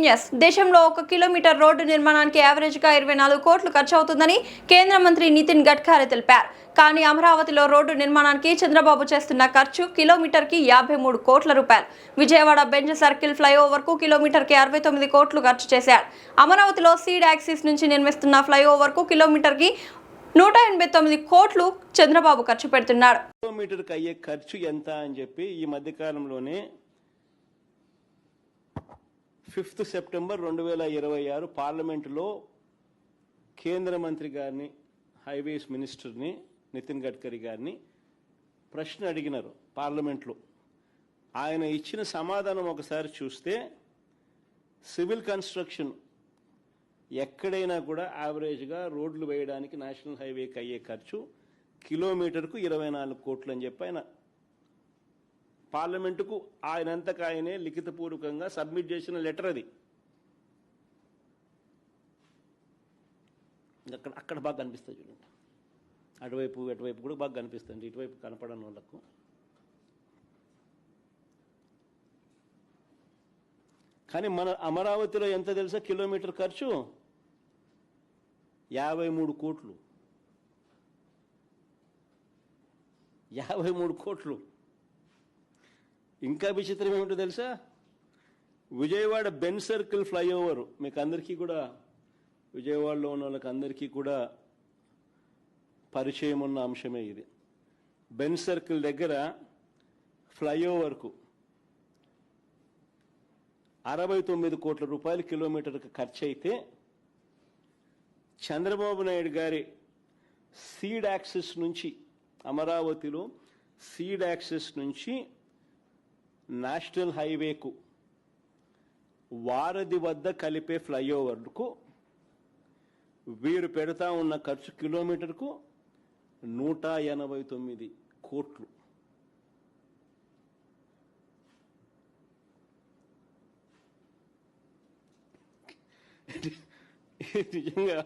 Breaking news. దేశంలో 1 kilometre road నిర్మాణానికి యావరేజ్గా 24 కోట్లు ఖర్చు అవుతుందని కేంద్ర మంత్రి నితిన్ గడ్కరీ తెలిపారు. కానీ అమరావతిలో రోడ్డు నిర్మాణానికి చంద్రబాబు చేస్తున్న ఖర్చు కిలోమీటర్కి 53 కోట్ల రూపాయలు. విజయవాడ బెంజ్ సర్కిల్ ఫ్లైఓవర్కు కిలోమీటర్కి 69 కోట్లు ఖర్చు చేశారు. అమరావతిలో సీడ్ యాక్సిస్ నుంచి నిర్మిస్తున్న ఫ్లైఓవర్కు కిలోమీటర్కి 189 కోట్లు చంద్రబాబు ఖర్చు పెడుతున్నాడు. కిలోమీటర్కి అయ్యే ఖర్చు ఎంత అని చెప్పి ఈ మధ్యకాలంలోనే 5 సెప్టెంబర్ 2026 పార్లమెంటులో కేంద్ర మంత్రి గారిని, హైవేస్ మినిస్టర్ని నితిన్ గడ్కరీ గారిని ప్రశ్న అడిగినారు పార్లమెంట్లో. ఆయన ఇచ్చిన సమాధానం ఒకసారి చూస్తే సివిల్ కన్స్ట్రక్షన్ ఎక్కడైనా కూడా యావరేజ్గా రోడ్లు వేయడానికి నేషనల్ హైవేకి అయ్యే ఖర్చు కిలోమీటర్కు 24 కోట్లు అని చెప్పి ఆయన పార్లమెంటుకు ఆయనంతకు ఆయనే లిఖితపూర్వకంగా సబ్మిట్ చేసిన లెటర్ అది. అక్కడ బాగా కనిపిస్తుంది చూడండి, అటువైపు కూడా బాగా కనిపిస్తుంది, ఇటువైపు కనపడని వాళ్ళకు. కానీ మన అమరావతిలో ఎంత తెలుసా కిలోమీటర్ ఖర్చు? 53 కోట్లు. 53 కోట్లు. ఇంకా విచిత్రం ఏమిటో తెలుసా? విజయవాడ బెంజ్ సర్కిల్ ఫ్లైఓవర్, మీకు అందరికీ కూడా, విజయవాడలో ఉన్న వాళ్ళకి అందరికీ కూడా పరిచయం ఉన్న అంశమే ఇది. బెంజ్ సర్కిల్ దగ్గర ఫ్లైఓవర్కు 69 కోట్ల రూపాయలు కిలోమీటర్కి ఖర్చు అయితే, చంద్రబాబు నాయుడు గారి సీడ్ యాక్సెస్ నుంచి, అమరావతిలో సీడ్ యాక్సెస్ నుంచి నేషనల్ హైవేకు వారధి వద్ద కలిపే ఫ్లైఓవర్కు వీరు పెడతా ఉన్న ఖర్చు కిలోమీటర్కు 189 కోట్లు. నిజంగా